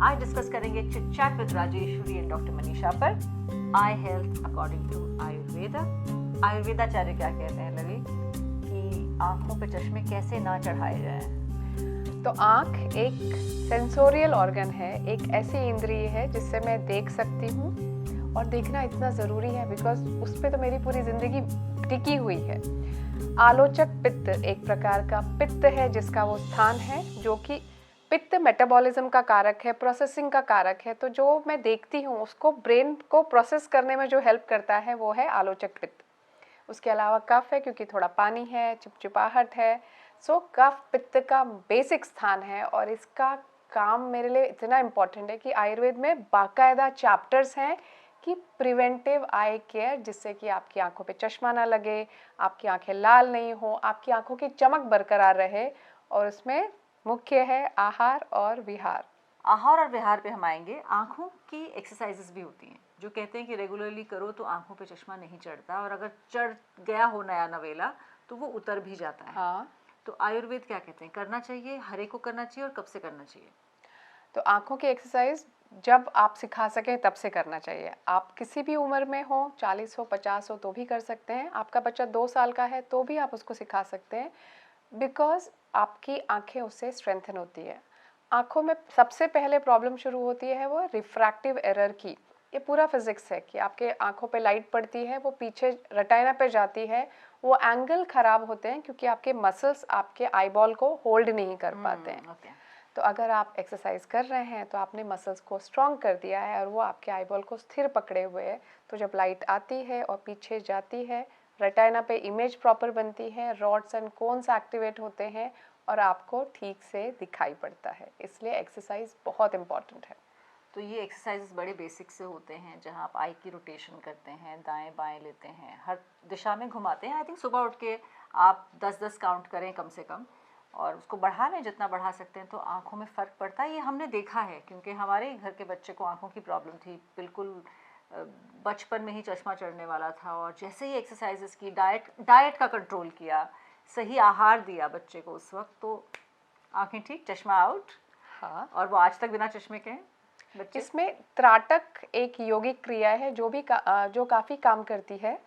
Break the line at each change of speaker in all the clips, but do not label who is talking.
आज डिस्कस करेंगे chit chat with Rajeshwari and doctor Manisha पर आई हेल्थ अकॉर्डिंग टू आयुर्वेदा। आयुर्वेदाचार्य क्या कहते हैं लवी कि आंखों पे चश्मे कैसे ना चढ़ाए जाएं?
तो आँख एक सेंसोरियल ऑर्गन है, एक ऐसी इंद्रिय है जिससे मैं देख सकती हूँ और देखना इतना ज़रूरी है बिकॉज उस पर तो मेरी पूरी ज़िंदगी टिकी हुई है। आलोचक पित्त एक प्रकार का पित्त है जिसका वो स्थान है, जो कि पित्त मेटाबॉलिज्म का कारक है, प्रोसेसिंग का कारक है। तो जो मैं देखती हूँ उसको ब्रेन को प्रोसेस करने में जो हेल्प करता है वो है आलोचक पित्त। उसके अलावा कफ है क्योंकि थोड़ा पानी है, चिपचिपाहट है। सो कफ पित्त का बेसिक स्थान है और इसका काम मेरे लिए इतना इम्पोर्टेंट है कि आयुर्वेद में बाकायदा चैप्टर्स हैं कि प्रिवेंटिव आई केयर, जिससे कि आपकी आंखों पे चश्मा ना लगे, आपकी आंखें लाल नहीं हो, आपकी आंखों की चमक बरकरार रहे। और उसमें मुख्य है आहार और विहार।
आहार और विहार पे हम आएंगे। आंखों की एक्सरसाइजेस भी होती हैं जो कहते हैं कि रेगुलरली करो तो आंखों पे चश्मा नहीं चढ़ता, और अगर चढ़ गया हो नया नवेला तो वो उतर भी जाता है।
हाँ,
तो आयुर्वेद क्या कहते हैं, करना चाहिए, हर एक को करना चाहिए, और कब से करना चाहिए?
तो आंखों की एक्सरसाइज जब आप सिखा सकें तब से करना चाहिए। आप किसी भी उम्र में हो, 40 हो, 50 हो, तो भी कर सकते हैं। आपका बच्चा 2 साल का है तो भी आप उसको सिखा सकते हैं, बिकॉज आपकी आंखें उससे स्ट्रेंथन होती है। आंखों में सबसे पहले प्रॉब्लम शुरू होती है वो रिफ्रैक्टिव एरर की। ये पूरा फिजिक्स है कि आपके आंखों पे लाइट पड़ती है, वो पीछे रेटिना पे जाती है, वो एंगल खराब होते हैं क्योंकि आपके मसल्स आपके आईबॉल को होल्ड नहीं कर पाते हैं।
ओके।
तो अगर आप एक्सरसाइज कर रहे हैं तो आपने मसल्स को स्ट्रॉन्ग कर दिया है और वो आपके आईबॉल को स्थिर पकड़े हुए है। तो जब लाइट आती है और पीछे जाती है, रेटिना पे इमेज प्रॉपर बनती है, रॉड्स एंड कोन्स एक्टिवेट होते हैं और आपको ठीक से दिखाई पड़ता है। इसलिए एक्सरसाइज बहुत इम्पॉर्टेंट है।
तो ये एक्सरसाइजेस बड़े बेसिक से होते हैं जहाँ आप आई की रोटेशन करते हैं, दाएं बाएं लेते हैं, हर दिशा में घुमाते हैं। आई थिंक सुबह उठ के आप 10-10 काउंट करें कम से कम, और उसको बढ़ा लें जितना बढ़ा सकते हैं, तो आंखों में फ़र्क पड़ता है। ये हमने देखा है क्योंकि हमारे ही घर के बच्चे को आंखों की प्रॉब्लम थी, बिल्कुल बचपन में ही चश्मा चढ़ने वाला था। और जैसे ही एक्सरसाइजेस की, डाइट का कंट्रोल किया, सही आहार दिया बच्चे को उस वक्त, तो आंखें ठीक, चश्मा आउट।
हाँ,
और वो आज तक बिना चश्मे के हैं बच्चे।
इसमें त्राटक एक यौगिक क्रिया है जो काफ़ी काम करती है।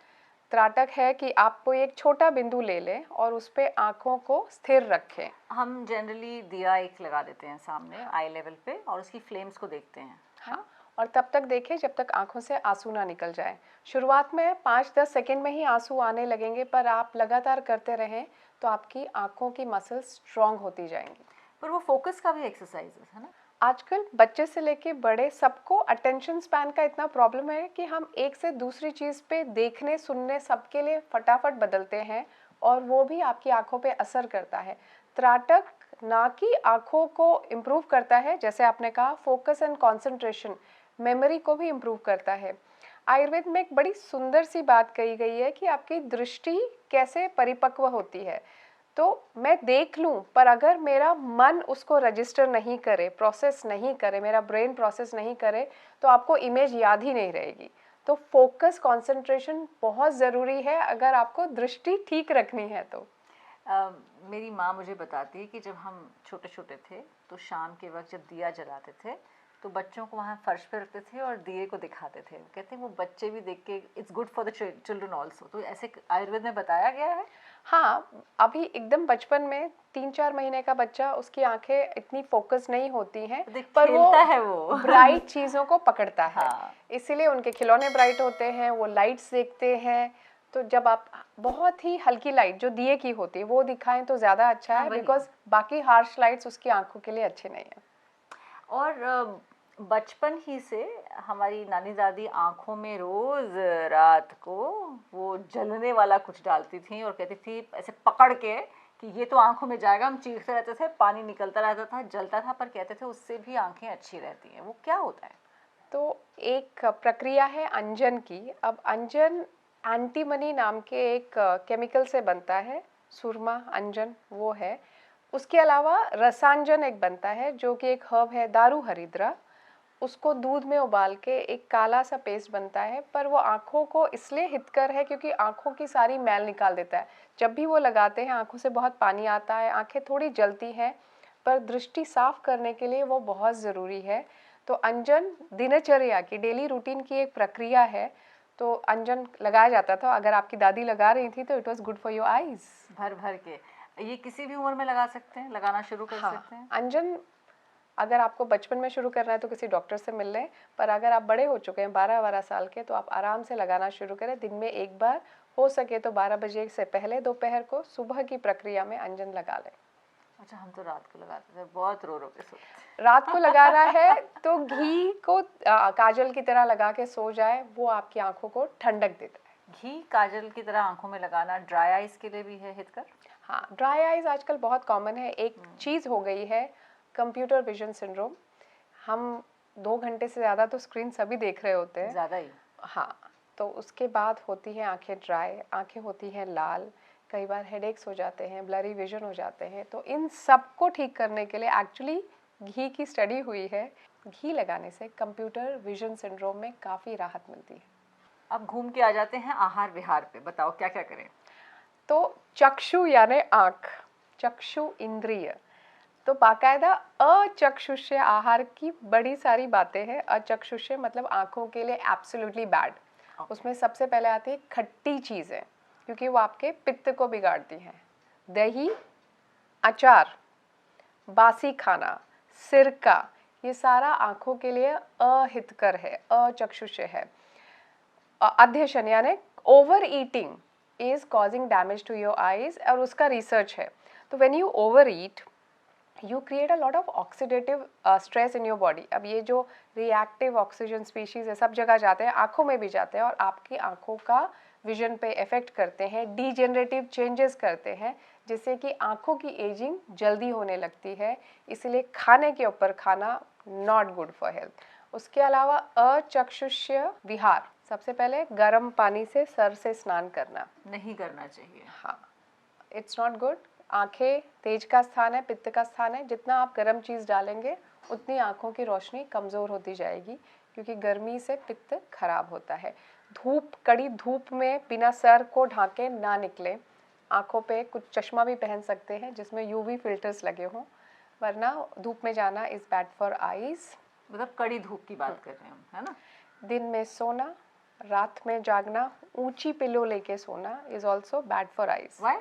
त्राटक है कि आपको एक छोटा बिंदु ले लें और उस पर आँखों को स्थिर रखें।
हम जनरली दिया एक लगा देते हैं सामने आई लेवल पे और उसकी फ्लेम्स को देखते हैं, है ना?
और तब तक देखें जब तक आंखों से आंसू ना निकल जाए। शुरुआत में 5-10 सेकंड में ही आंसू आने लगेंगे, पर आप लगातार करते रहें तो आपकी आंखों की मसल्स स्ट्रांग होती जाएंगी।
पर वो फोकस का भी एक्सरसाइज है ना?
आजकल बच्चे से लेके बड़े सबको अटेंशन स्पैन का इतना प्रॉब्लम है कि हम एक से दूसरी चीज़ पे देखने सुनने सबके लिए फटाफट बदलते हैं और वो भी आपकी आंखों पे असर करता है। त्राटक ना कि आंखों को इम्प्रूव करता है, जैसे आपने कहा फोकस एंड कंसंट्रेशन, मेमोरी को भी इम्प्रूव करता है। आयुर्वेद में एक बड़ी सुंदर सी बात कही गई है कि आपकी दृष्टि कैसे परिपक्व होती है। तो मैं देख लूँ, पर अगर मेरा मन उसको रजिस्टर नहीं करे, प्रोसेस नहीं करे, मेरा ब्रेन प्रोसेस नहीं करे, तो आपको इमेज याद ही नहीं रहेगी। तो फोकस कंसंट्रेशन बहुत ज़रूरी है अगर आपको दृष्टि ठीक रखनी है तो।
मेरी माँ मुझे बताती है कि जब हम छोटे छोटे थे तो शाम के वक्त जब दिया जलाते थे तो बच्चों को वहाँ फर्श पे रखते थे और दिए को दिखाते थे। कहते हैं वो बच्चे भी देख के it's good for the children also. तो ऐसे आयुर्वेद में बताया गया है।
हाँ, अभी एकदम बचपन में 3-4 महीने का बच्चा, उसकी आंखें इतनी फोकस नहीं होती हैं, पर
खेलता है वो
ब्राइट चीज़ों को पकड़ता है।
हाँ।
इसीलिए उनके खिलौने ब्राइट होते हैं, वो लाइट्स देखते हैं। तो जब आप बहुत ही हल्की लाइट जो दिए की होती है वो दिखाएं तो ज़्यादा अच्छा है, बिकॉज बाकी हार्श लाइट्स उसकी आंखों के लिए अच्छे नहीं है।
और बचपन ही से हमारी नानी दादी आंखों में रोज रात को वो जलने वाला कुछ डालती थी और कहती थी ऐसे पकड़ के कि ये तो आंखों में जाएगा। हम चीखते रहते थे, पानी निकलता रहता था, जलता था, पर कहते थे उससे भी आंखें अच्छी रहती हैं। वो क्या होता है?
तो एक प्रक्रिया है अंजन की। अब अंजन एंटीमनी नाम के एक केमिकल से बनता है, सुरमा अंजन वो है। उसके अलावा रसांजन एक बनता है जो कि एक हर्ब है, दारू हरिद्रा। उसको दूध में उबाल के एक काला सा पेस्ट बनता है, पर वो आँखों को इसलिए हितकर है क्योंकि आँखों की सारी मैल निकाल देता है। जब भी वो लगाते हैं आँखों से बहुत पानी आता है, आँखें थोड़ी जलती हैं, पर दृष्टि साफ करने के लिए वो बहुत ज़रूरी है। तो अंजन दिनचर्या की, डेली रूटीन की एक प्रक्रिया है। तो अंजन लगाया जाता था, अगर आपकी दादी लगा रही थी तो it was good for your eyes.
भर भर के। ये किसी भी उम्र में लगा सकते हैं, लगाना शुरू कर सकते हैं?
अंजन अगर आपको बचपन में शुरू करना है तो किसी डॉक्टर से मिल लें, पर अगर आप बड़े हो चुके हैं 12-12 साल के, तो आप आराम से लगाना शुरू करें। दिन में एक बार, हो सके तो 12 बजे से पहले दोपहर को, सुबह की प्रक्रिया में अंजन लगा लें।
अच्छा, हम तो रात को लगाते थे, बहुत रो रो के सोते।
रात को लगाना है तो घी को काजल की तरह लगा के सो जाए, वो आपकी आंखों को ठंडक देता है।
घी काजल की तरह आंखों में लगाना ड्राई आइज के लिए भी है हितकर?
हाँ, ड्राई आइज आजकल बहुत कॉमन है। एक चीज़ हो गई है कंप्यूटर विजन सिंड्रोम। हम 2 घंटे से ज़्यादा तो स्क्रीन सभी देख रहे होते हैं,
ज़्यादा ही।
हाँ, तो उसके बाद होती हैं आंखें ड्राई, आंखें होती हैं लाल, कई बार हेडेक्स हो जाते हैं, ब्लरी विजन हो जाते हैं। तो इन सब को ठीक करने के लिए एक्चुअली घी की स्टडी हुई है। घी लगाने से कंप्यूटर विजन सिंड्रोम में काफ़ी राहत मिलती है।
अब घूम के आ जाते हैं आहार विहार पे, बताओ क्या क्या करें?
तो चक्षु यानी आँख, चक्षु इंद्रिय, तो बाकायदा अचक्षुष्य आहार की बड़ी सारी बातें हैं। अचक्षुष्य मतलब आँखों के लिए एब्सोल्युटली बैड। उसमें सबसे पहले आती है खट्टी चीज़ें, क्योंकि वो आपके पित्त को बिगाड़ती हैं। दही, अचार, बासी खाना, सिरका, ये सारा आँखों के लिए अहितकर है, अचक्षुष्य है। अध्यशन यानी over eating is causing damage to your eyes, और उसका रिसर्च है। तो when you over eat you create a lot of oxidative stress in your body. अब ये जो रिएक्टिव ऑक्सीजन स्पीशीज़ है सब जगह जाते हैं, आँखों में भी जाते हैं, और आपकी आँखों का विजन पे इफेक्ट करते हैं, डीजेनरेटिव चेंजेस करते हैं, जिससे कि आँखों की एजिंग जल्दी होने लगती है। इसलिए खाने के ऊपर खाना नॉट गुड फॉर हेल्थ। उसके अलावा अचक्षुष्य विहार, सबसे पहले गर्म पानी से सर से स्नान करना
नहीं करना चाहिए।
हाँ, इट्स नॉट गुड। आंखें तेज का स्थान है, पित्त का स्थान है। जितना आप गर्म चीज़ डालेंगे उतनी आंखों की रोशनी कमज़ोर होती जाएगी, क्योंकि गर्मी से पित्त खराब होता है। धूप, कड़ी धूप में बिना सर को ढांके ना निकले। आंखों पे कुछ चश्मा भी पहन सकते हैं जिसमें यूवी फिल्टर्स लगे हों, वरना धूप में जाना इज़ बैड फॉर आईज।
मतलब कड़ी धूप की बात कर रहे हैं हम, है ना?
दिन में सोना, रात में जागना, ऊंची पिलो लेके सोना is also bad for eyes.
Why?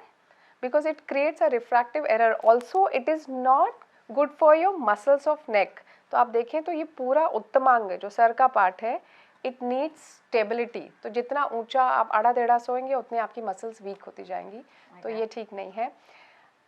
Because it creates a refractive error. Also, it is not good for your muscles of neck. तो आप देखें तो ये पूरा उत्तमांग जो सर का पार्ट है, it needs stability. तो जितना ऊंचा आप आड़ा टेढ़ा सोएंगे उतनी आपकी मसल्स वीक होती जाएंगी। तो ये ठीक नहीं है।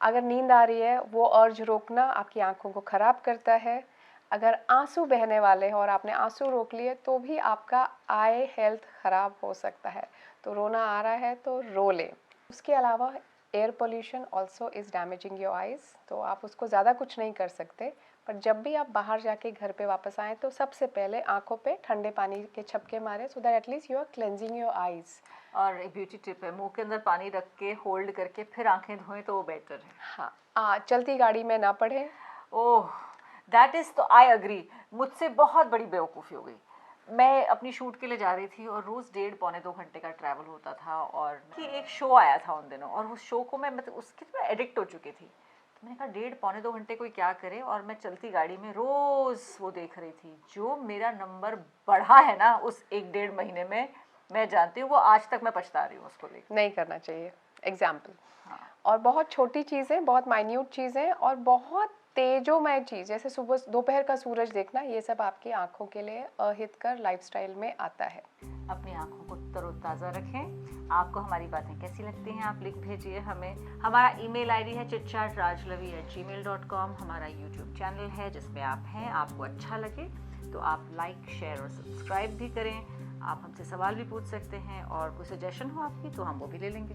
अगर नींद आ रही है, वो अर्ज रोकना आपकी आंखों को ख़राब करता है। अगर आंसू बहने वाले हैं और आपने आंसू रोक लिए तो भी आपका आई हेल्थ ख़राब हो सकता है। तो रोना आ रहा है तो रो लें। उसके अलावा air pollution also is damaging your eyes. तो आप उसको ज़्यादा कुछ नहीं कर सकते, पर जब भी आप बाहर जाके घर पे वापस आएँ तो सबसे पहले आंखों पे ठंडे पानी के छपके मारें, so that atleast you are cleansing your eyes.
और एक ब्यूटी टिप है, मुंह के अंदर पानी रख के होल्ड करके फिर आंखें धोएं तो वो बेटर है।
हाँ, चलती गाड़ी में ना पढ़ें।
ओह, दैट इज़, तो आई अग्री। मुझसे बहुत बड़ी बेवकूफ़ी हो गई। मैं अपनी शूट के लिए जा रही थी और रोज़ 1.5-पौने 2 घंटे का ट्रैवल होता था, और कि एक शो आया था उन दिनों, और उस शो को मैं मतलब उसकी तो मैं एडिक्ट हो चुकी थी। तो मैंने कहा 1.5-पौने 2 घंटे कोई क्या करे, और मैं चलती गाड़ी में रोज़ वो देख रही थी। जो मेरा नंबर बढ़ा है ना उस 1-1.5 महीने में, मैं जानती हूँ वो आज तक मैं पछता रही हूँ उसको लेकर।
नहीं करना चाहिए। एग्जाम्पल।
हाँ।
और बहुत छोटी चीज़ें, बहुत माइन्यूट चीज़ें और बहुत तेजोमय चीज़, जैसे सुबह दोपहर का सूरज देखना, ये सब आपकी आंखों के लिए अहितकर लाइफस्टाइल में आता है।
अपनी आंखों को तरोताज़ा रखें। आपको हमारी बातें कैसी लगती हैं आप लिख भेजिए हमें। हमारा ईमेल आईडी है chitchatrajlavi@gmail.com। हमारा यूट्यूब चैनल है जिसमें आप हैं, आपको अच्छा लगे तो आप लाइक, शेयर और सब्सक्राइब भी करें। आप हमसे सवाल भी पूछ सकते हैं, और कोई सजेशन हो आपकी तो हम वो भी ले लेंगे।